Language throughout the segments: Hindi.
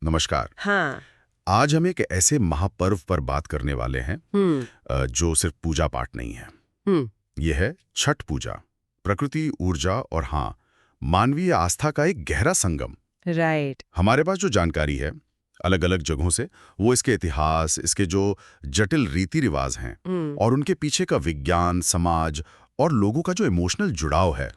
नमस्कार। हाँ। आज हम एक ऐसे महापर्व पर बात करने वाले हैं जो सिर्फ पूजा पाठ नहीं है। ये है छठ पूजा, प्रकृति, ऊर्जा और हाँ, मानवीय आस्था का एक गहरा संगम। राइट। हमारे पास जो जानकारी है अलग अलग जगहों से, वो इसके इतिहास, इसके जो जटिल रीति रिवाज हैं और उनके पीछे का विज्ञान, समाज और लोगों का जो इमोशनल जुड़ाव है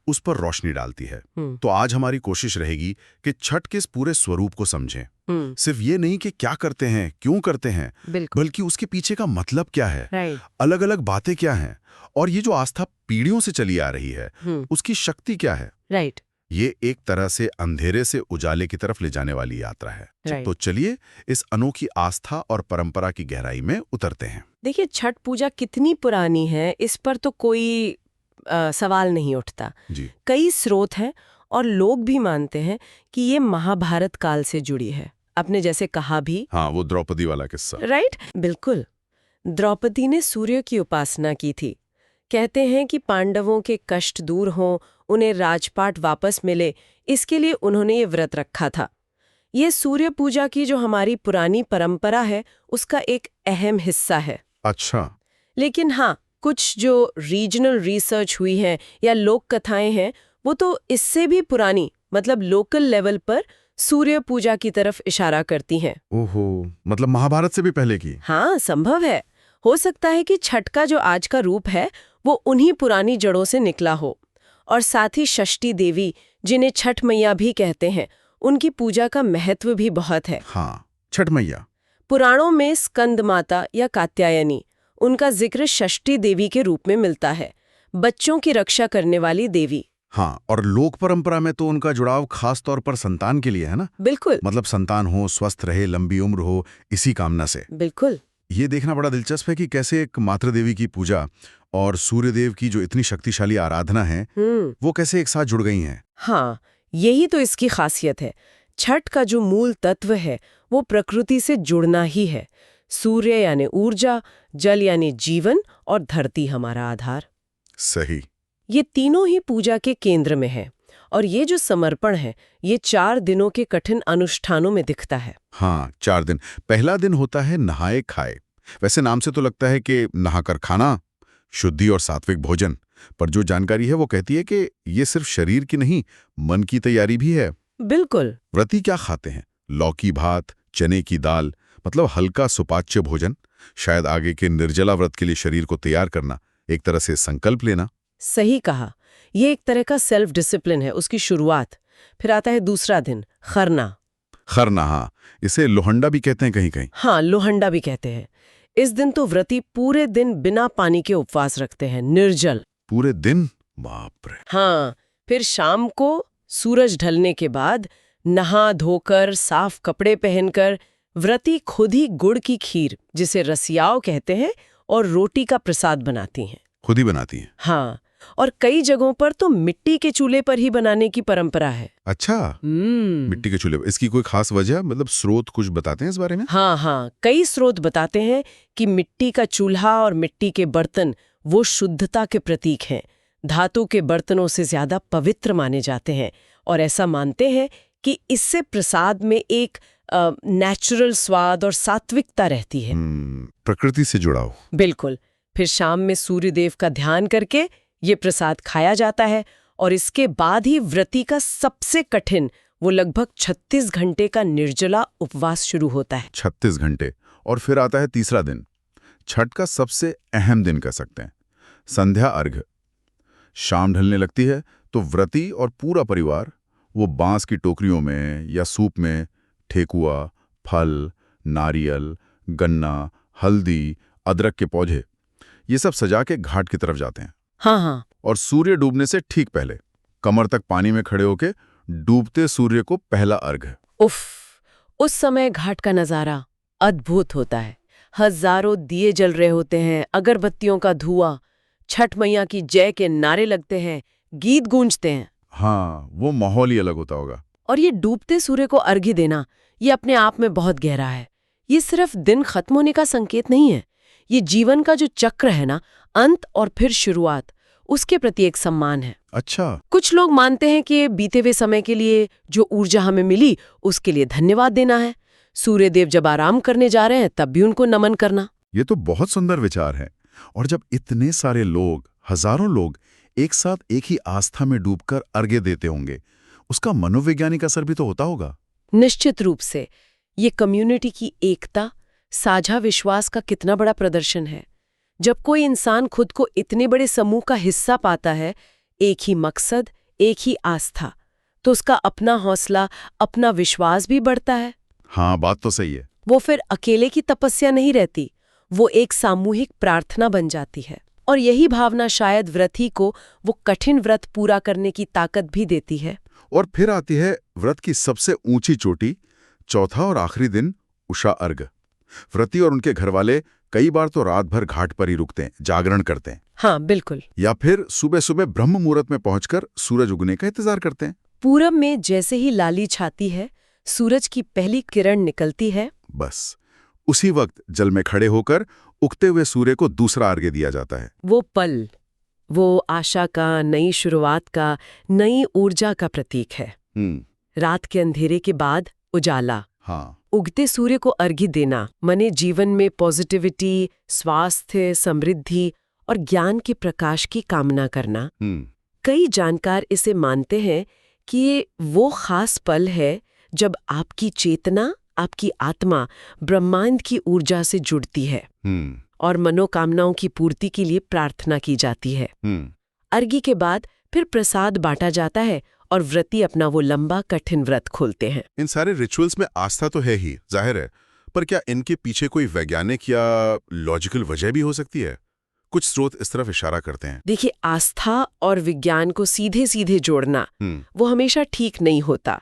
उस पर रोशनी डालती है। तो आज हमारी कोशिश रहेगी कि छठ के इस पूरे स्वरूप को समझें। सिर्फ ये नहीं कि क्या करते हैं, क्यों करते हैं, बल्कि उसके पीछे का मतलब क्या है, अलग अलग बातें क्या हैं और ये जो आस्था पीढ़ियों से चली आ रही है उसकी शक्ति क्या है। राइट। ये एक तरह से अंधेरे से उजाले की तरफ ले जाने वाली यात्रा है। तो चलिए इस अनोखी आस्था और परंपरा की गहराई में उतरते हैं। देखिए, छठ पूजा कितनी पुरानी है इस पर तो कोई सवाल नहीं उठता जी। कई स्रोत हैं और लोग भी मानते हैं कि ये महाभारत काल से जुड़ी है। आपने जैसे कहा भी, हाँ, वो द्रौपदी वाला किस्सा। राइट, बिल्कुल। द्रौपदी ने सूर्य की उपासना की थी। कहते हैं कि पांडवों के कष्ट दूर हों, उन्हें राजपाट वापस मिले, इसके लिए उन्होंने ये व्रत रखा था। ये सूर्य पूजा की जो हमारी पुरानी परंपरा है उसका एक अहम हिस्सा है। अच्छा। लेकिन हाँ, कुछ जो रीजनल रिसर्च हुई है या लोक कथाएं हैं वो तो इससे भी पुरानी, मतलब लोकल लेवल पर सूर्य पूजा की तरफ इशारा करती हैं। ओहो, मतलब महाभारत से भी पहले की। हाँ, संभव है। हो सकता है कि छठ का जो आज का रूप है वो उन्हीं पुरानी जड़ों से निकला हो। और साथ ही षष्ठी देवी, जिन्हें छठ मैया भी कहते हैं, उनकी पूजा का महत्व भी बहुत है। हाँ, छठ मैया। पुराणों में स्कंद माता या कात्यायनी, उनका जिक्र षष्ठी देवी के रूप में मिलता है, बच्चों की रक्षा करने वाली देवी। हाँ, और लोक परंपरा में तो उनका जुड़ाव खास तौर पर संतान के लिए है ना। बिल्कुल। मतलब संतान हो, स्वस्थ रहे, लंबी उम्र हो, इसी कामना से। बिल्कुल। ये देखना बड़ा दिलचस्प है कि कैसे एक मातृ देवी की पूजा और सूर्यदेव की जो इतनी शक्तिशाली आराधना है वो कैसे एक साथ जुड़ गई हैं। हाँ, यही तो इसकी खासियत है। छठ का जो मूल तत्व है वो प्रकृति से जुड़ना ही है। सूर्य यानी ऊर्जा, जल यानी जीवन और धरती हमारा आधार। सही। ये तीनों ही पूजा के केंद्र में है और ये जो समर्पण है ये 4 दिनों के कठिन अनुष्ठानों में दिखता है। हाँ, 4 दिन। पहला दिन होता है नहाए खाए। वैसे नाम से तो लगता है कि नहाकर खाना, शुद्धि और सात्विक भोजन, पर जो जानकारी है वो कहती है कि ये सिर्फ शरीर की नहीं, मन की तैयारी भी है। बिल्कुल। व्रती क्या खाते हैं? लौकी भात, चने की दाल, मतलब हल्का सुपाच्य भोजन। शायद आगे के निर्जला व्रत के लिए शरीर को तैयार करना, एक तरह से संकल्प लेना। सही कहा। ये एक तरह का सेल्फ डिसिप्लिन है, उसकी शुरुआत। फिर आता है दूसरा दिन, खरना। खरना, हाँ, इसे लोहंडा भी कहते हैं कहीं कहीं। हाँ, लोहंडा भी कहते हैं। इस दिन तो व्रती पूरे दिन बिना पानी के उपवास रखते हैं, निर्जल। पूरे दिन? बाप रे। हाँ, फिर शाम को सूरज ढलने के बाद नहा धोकर साफ कपड़े पहनकर व्रती खुद ही गुड़ की खीर, जिसे रसियाव कहते हैं, और रोटी का प्रसाद बनाती हैं। खुद ही बनाती हैं? हाँ, और कई जगहों पर तो मिट्टी के चूल्हे पर ही बनाने की परंपरा है। अच्छा, मिट्टी के चूल्हे। इसकी कोई खास वजह, मतलब स्रोत कुछ बताते हैं इस बारे में? हाँ, कई स्रोत बताते हैं कि मिट्टी का चूल्हा और मिट्टी के बर्तन वो शुद्धता के प्रतीक हैं। धातु के बर्तनों से ज्यादा पवित्र माने जाते हैं और ऐसा मानते हैं कि इससे प्रसाद में एक नेचुरल स्वाद और सात्विकता रहती है। प्रकृति से जुड़ाव। बिल्कुल। फिर शाम में सूर्यदेव का ध्यान करके ये प्रसाद खाया जाता है और इसके बाद ही व्रती का सबसे कठिन, वो लगभग 36 घंटे का निर्जला उपवास शुरू होता है। 36 घंटे। और फिर आता है तीसरा दिन, छठ का सबसे अहम दिन कह सकते हैं, संध्या अर्घ्य। शाम ढलने लगती है तो व्रती और पूरा परिवार वो बांस की टोकरियों में या सूप में ठेकुआ, फल, नारियल, गन्ना, हल्दी, अदरक के पौधे, ये सब सजा के घाट की तरफ जाते हैं। हाँ। और सूर्य डूबने से ठीक पहले कमर तक पानी में खड़े होके डूबते सूर्य को पहला अर्घ्य। उफ, उस समय घाट का नजारा अद्भुत होता है। हजारों दिए जल रहे होते हैं, अगरबत्तियों का धुआं, छठ मैया की जय के नारे लगते हैं, गीत गूंजते हैं। हाँ, वो माहौल ही अलग होता होगा। और ये डूबते सूर्य को अर्घ्य देना, ये अपने आप में बहुत गहरा है। ये सिर्फ दिन खत्म होने का संकेत नहीं है, ये जीवन का जो चक्र है ना, अंत और फिर शुरुआत, उसके प्रति एक सम्मान है। अच्छा। कुछ लोग मानते हैं कि बीते हुए समय के लिए जो ऊर्जा हमें मिली उसके लिए धन्यवाद देना है। सूर्य देव जब आराम करने जा रहे हैं तब भी उनको नमन करना। ये तो बहुत सुंदर विचार है। और जब इतने सारे लोग, हजारों लोग एक साथ एक ही आस्था में डूबकर अर्घ्य देते होंगे, उसका मनोवैज्ञानिक असर भी तो होता होगा। निश्चित रूप से ये कम्युनिटी की एकता, साझा विश्वास का कितना बड़ा प्रदर्शन है। जब कोई इंसान खुद को इतने बड़े समूह का हिस्सा पाता है, एक ही मकसद, एक ही आस्था, तो उसका अपना हौसला, अपना विश्वास भी बढ़ता है। हाँ, बात तो सही है। वो फिर अकेले की तपस्या नहीं रहती, वो एक सामूहिक प्रार्थना बन जाती है। और यही भावना शायद व्रती को वो कठिन व्रत पूरा करने की ताकत भी देती है। और फिर आती है व्रत की सबसे ऊंची चोटी, चौथा और आखिरी दिन, उषा अर्घ। व्रती और उनके घरवाले कई बार तो रात भर घाट पर ही रुकते हैं, जागरण करते हैं। हाँ, बिल्कुल। या फिर सुबह सुबह ब्रह्म मुहूर्त में पहुंचकर सूरज उगने का इंतजार करते हैं। पूरब में जैसे ही लाली छाती है, सूरज की पहली किरण निकलती है, बस उसी वक्त जल में खड़े होकर उगते हुए सूर्य को दूसरा अर्घ्य दिया जाता है। वो पल, वो आशा का, नई शुरुआत का, नई ऊर्जा का प्रतीक है। रात के अंधेरे के बाद उजाला। हाँ। उगते सूर्य को अर्घ्य देना माने जीवन में पॉजिटिविटी, स्वास्थ्य, समृद्धि और ज्ञान के प्रकाश की कामना करना। कई जानकार इसे मानते हैं कि ये वो खास पल है जब आपकी चेतना, आपकी आत्मा ब्रह्मांड की ऊर्जा से जुड़ती है और मनोकामनाओं की पूर्ति के लिए प्रार्थना की जाती है। अर्घ्य के बाद फिर प्रसाद बांटा जाता है और व्रती अपना वो लंबा कठिन व्रत खोलते हैं। इन सारे रिचुअल्स में आस्था तो है ही, जाहिर है, पर क्या इनके पीछे कोई वैज्ञानिक या लॉजिकल वजह भी हो सकती है? कुछ स्रोत इस तरफ इशारा करते हैं। देखिए, आस्था और विज्ञान को सीधे सीधे जोड़ना वो हमेशा ठीक नहीं होता।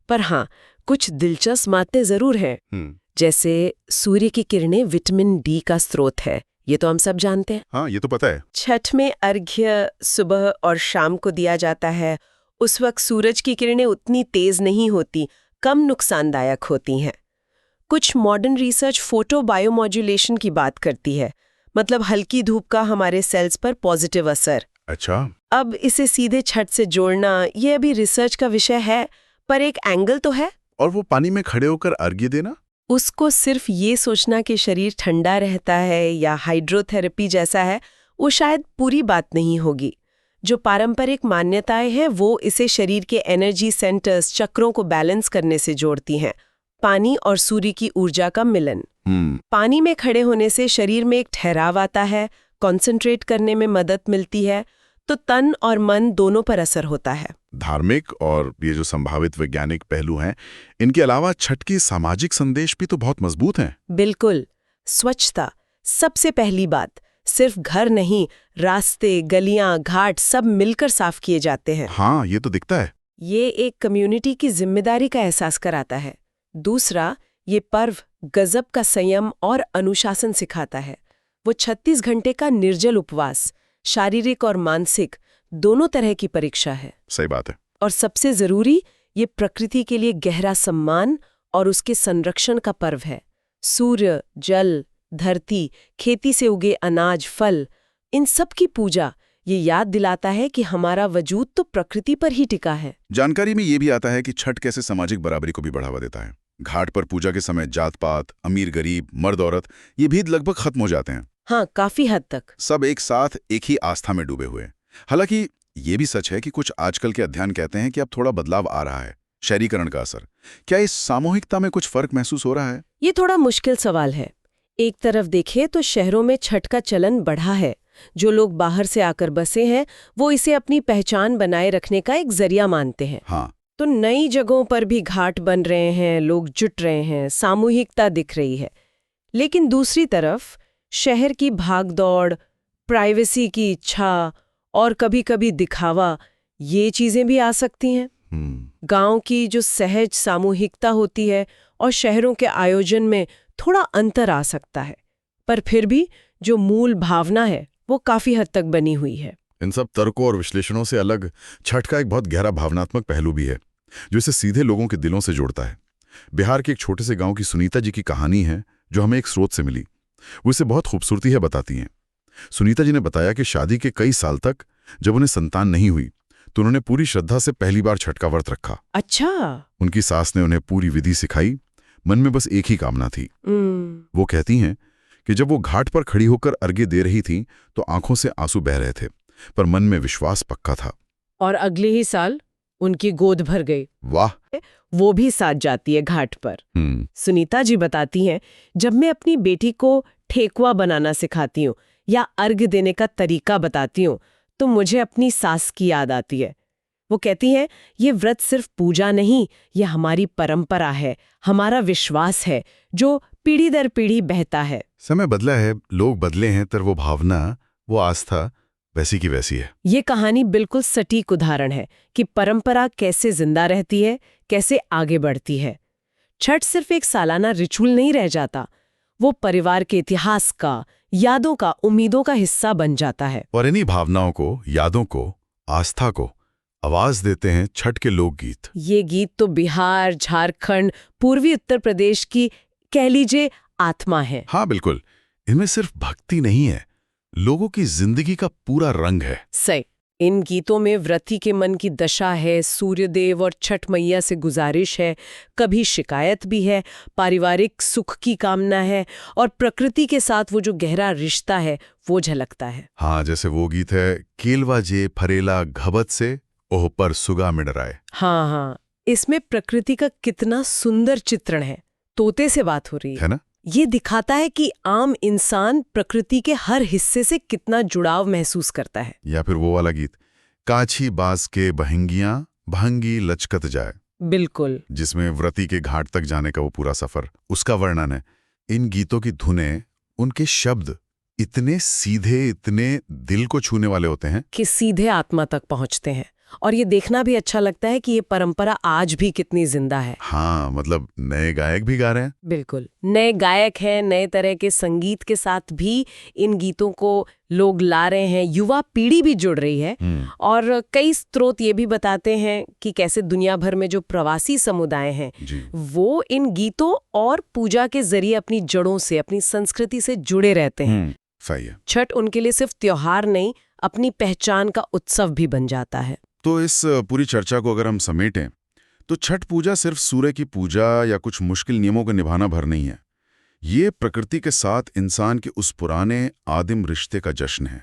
पर हाँ, कुछ दिलचस्प बातें जरूर हैं। जैसे सूर्य की किरणें विटामिन डी का स्रोत है, ये तो हम सब जानते हैं। हाँ, ये तो पता है। छठ में अर्घ्य सुबह और शाम को दिया जाता है। उस वक्त सूरज की किरणें उतनी तेज नहीं होती, कम नुकसानदायक होती हैं। कुछ मॉडर्न रिसर्च फोटो बायोमॉड्यूलेशन की बात करती है, मतलब हल्की धूप का हमारे सेल्स पर पॉजिटिव असर। अच्छा। अब इसे सीधे छठ से जोड़ना ये अभी रिसर्च का विषय है, पर एक एंगल तो है। और वो पानी में खड़े होकर अर्घ्य देना, उसको सिर्फ ये सोचना कि शरीर ठंडा रहता है या हाइड्रोथेरेपी जैसा है, वो शायद पूरी बात नहीं होगी। जो पारंपरिक मान्यताएं हैं वो इसे शरीर के एनर्जी सेंटर्स, चक्रों को बैलेंस करने से जोड़ती हैं। पानी और सूर्य की ऊर्जा का मिलन। पानी में खड़े होने से शरीर में एक ठहराव आता है, कंसंट्रेट करने में मदद मिलती है, तो तन और मन दोनों पर असर होता है। धार्मिक और ये जो संभावित वैज्ञानिक पहलू हैं, इनके अलावा छठ की सामाजिक संदेश भी तो बहुत मजबूत हैं। बिल्कुल। स्वच्छता सबसे पहली बात। सिर्फ घर नहीं, रास्ते, गलियां, घाट सब मिलकर साफ किए जाते हैं। हाँ, ये तो दिखता है। ये एक कम्युनिटी की जिम्मेदारी का एहसास कराता है। दूसरा, ये पर्व गजब का संयम और अनुशासन सिखाता है। वो 36 घंटे का निर्जल उपवास, शारीरिक और मानसिक दोनों तरह की परीक्षा है। सही बात है। और सबसे जरूरी, ये प्रकृति के लिए गहरा सम्मान और उसके संरक्षण का पर्व है। सूर्य, जल, धरती, खेती से उगे अनाज, फल, इन सब की पूजा ये याद दिलाता है कि हमारा वजूद तो प्रकृति पर ही टिका है। जानकारी में ये भी आता है कि छठ कैसे सामाजिक बराबरी को भी बढ़ावा देता है। घाट पर पूजा के समय जात पात, अमीर गरीब, मर्द औरत, ये भेद लगभग खत्म हो जाते हैं। हाँ, काफी हद तक। सब एक साथ एक ही आस्था में डूबे हुए। हालांकि ये भी सच है कि कुछ आजकल के अध्ययन कहते हैं कि अब थोड़ा बदलाव आ रहा है। शहरीकरण का असर, क्या इस सामूहिकता में कुछ फर्क महसूस हो रहा है? ये थोड़ा मुश्किल सवाल है। एक तरफ देखें तो शहरों में छठ का चलन बढ़ा है। जो लोग बाहर से आकर बसे हैं वो इसे अपनी पहचान बनाए रखने का एक जरिया मानते हैं। हाँ। तो नई जगहों पर भी घाट बन रहे हैं, लोग जुट रहे हैं, सामूहिकता दिख रही है। लेकिन दूसरी तरफ शहर की भागदौड़, प्राइवेसी की इच्छा और कभी-कभी दिखावा, ये चीजें भी आ सकती हैं। गांव की जो सहज सामूहिकता होती है और शहरों के आयोजन में थोड़ा अंतर आ सकता है, पर फिर भी जो मूल भावना है वो काफी हद तक बनी हुई है। इन सब तर्कों और विश्लेषणों से अलग छठ का एक बहुत गहरा भावनात्मक पहलू भी है, जो इसे सीधे लोगों के दिलों से जोड़ता है। बिहार के एक छोटे से गांव की सुनीता जी की कहानी है, जो हमें एक स्रोत से मिली। वो इसे बहुत खूबसूरती है बताती हैं। सुनीता जी ने बताया कि शादी के कई साल तक जब उन्हें संतान नहीं हुई तो उन्होंने पूरी श्रद्धा से पहली बार छठ का व्रत रखा। अच्छा। उनकी सास ने उन्हें पूरी विधि सिखाई। मन में बस एक ही कामना थी। वो कहती हैं कि जब वो घाट पर खड़ी होकर अर्घ्य दे रही थीं तो आंखों से आंसू बह रहे थे, पर मन में विश्वास पक्का था। और अगले ही साल उनकी गोद भर गई। वाह। वो भी साथ जाती है घाट पर। सुनीता जी बताती हैं, जब मैं अपनी बेटी को ठेकुआ बनाना सिखाती हूँ या अर्घ्य देने का तरीका बताती हूँ तो मुझे अपनी सास की याद आती है। वो कहती हैं, ये व्रत सिर्फ पूजा नहीं, ये हमारी परंपरा है, हमारा विश्वास है जो पीढ़ी दर पीढ़ी बहता है। समय बदला है, लोग बदले हैं, तर वो भावना, वो आस्था वैसी की वैसी है। ये कहानी बिल्कुल सटीक उदाहरण है कि परंपरा कैसे जिंदा रहती है, कैसे आगे बढ़ती है। छठ सिर्फ एक सालाना रिचुअल नहीं रह जाता, वो परिवार के इतिहास का, यादों का, उम्मीदों का हिस्सा बन जाता है। और इन्हीं भावनाओं को, यादों को, आस्था को आवाज देते हैं छठ के लोकगीत। ये गीत तो बिहार, झारखंड, पूर्वी उत्तर प्रदेश की कह लीजिए आत्मा है। हाँ बिल्कुल, इनमें सिर्फ भक्ति नहीं है, लोगों की जिंदगी का पूरा रंग है। सही। इन गीतों में व्रती के मन की दशा है, सूर्यदेव और छठ मैया से गुजारिश है, कभी शिकायत भी है, पारिवारिक सुख की कामना है और प्रकृति के साथ वो जो गहरा रिश्ता है वो झलकता है। हाँ, जैसे वो गीत है, केलवा जे फरेला घबत से ओह पर सुगा मिडराए। हाँ, इसमें प्रकृति का कितना सुंदर चित्रण है। तोते से बात हो रही है ना? ये दिखाता है कि आम इंसान प्रकृति के हर हिस्से से कितना जुड़ाव महसूस करता है। या फिर वो वाला गीत, काछी बास के बहंगियां भंगी लचकत जाए। बिल्कुल। जिसमें व्रती के घाट तक जाने का वो पूरा सफर, उसका वर्णन है। इन गीतों की धुनें, उनके शब्द इतने सीधे, इतने दिल को छूने वाले होते हैं कि सीधे आत्मा तक पहुंचते हैं। और ये देखना भी अच्छा लगता है कि ये परंपरा आज भी कितनी जिंदा है। हाँ, मतलब नए गायक भी गा रहे हैं। बिल्कुल, नए गायक हैं, नए तरह के संगीत के साथ भी इन गीतों को लोग ला रहे हैं, युवा पीढ़ी भी जुड़ रही है। और कई स्रोत ये भी बताते हैं कि कैसे दुनिया भर में जो प्रवासी समुदाय हैं वो इन गीतों और पूजा के जरिए अपनी जड़ों से, अपनी संस्कृति से जुड़े रहते हैं। सही है। छठ उनके लिए सिर्फ त्योहार नहीं, अपनी पहचान का उत्सव भी बन जाता है। तो इस पूरी चर्चा को अगर हम समेटें तो छठ पूजा सिर्फ सूर्य की पूजा या कुछ मुश्किल नियमों को निभाना भर नहीं है। ये प्रकृति के साथ इंसान के उस पुराने आदिम रिश्ते का जश्न है।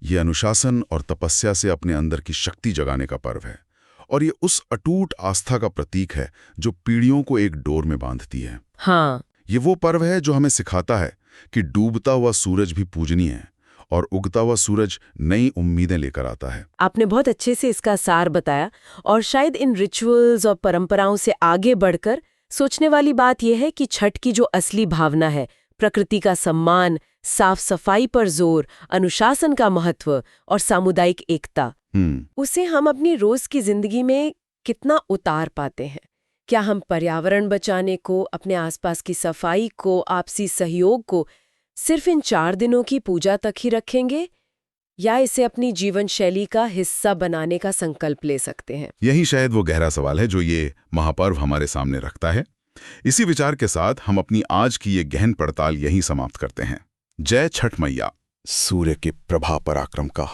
ये अनुशासन और तपस्या से अपने अंदर की शक्ति जगाने का पर्व है। और ये उस अटूट आस्था का प्रतीक है जो पीढ़ियों को एक डोर में बांधती है। हाँ, ये वो पर्व है जो हमें सिखाता है कि डूबता हुआ सूरज भी पूजनीय है और उगता हुआ सूरज नई उम्मीदें लेकर आता है। आपने बहुत अच्छे से इसका सार बताया। और शायद इन रिचुअल्स और परंपराओं से आगे बढ़कर सोचने वाली बात यह है कि छठ की जो असली भावना है, प्रकृति का सम्मान, साफ सफाई पर जोर, अनुशासन का महत्व और सामुदायिक एकता, उसे हम अपनी रोज की जिंदगी में कितना उतार पाते हैं। क्या हम पर्यावरण बचाने को, अपने आसपास की सफाई को, आपसी सहयोग को सिर्फ इन 4 दिनों की पूजा तक ही रखेंगे या इसे अपनी जीवन शैली का हिस्सा बनाने का संकल्प ले सकते हैं? यही शायद वो गहरा सवाल है जो ये महापर्व हमारे सामने रखता है। इसी विचार के साथ हम अपनी आज की ये गहन पड़ताल यहीं समाप्त करते हैं। जय छठ मैया। सूर्य के प्रभा पराक्रम का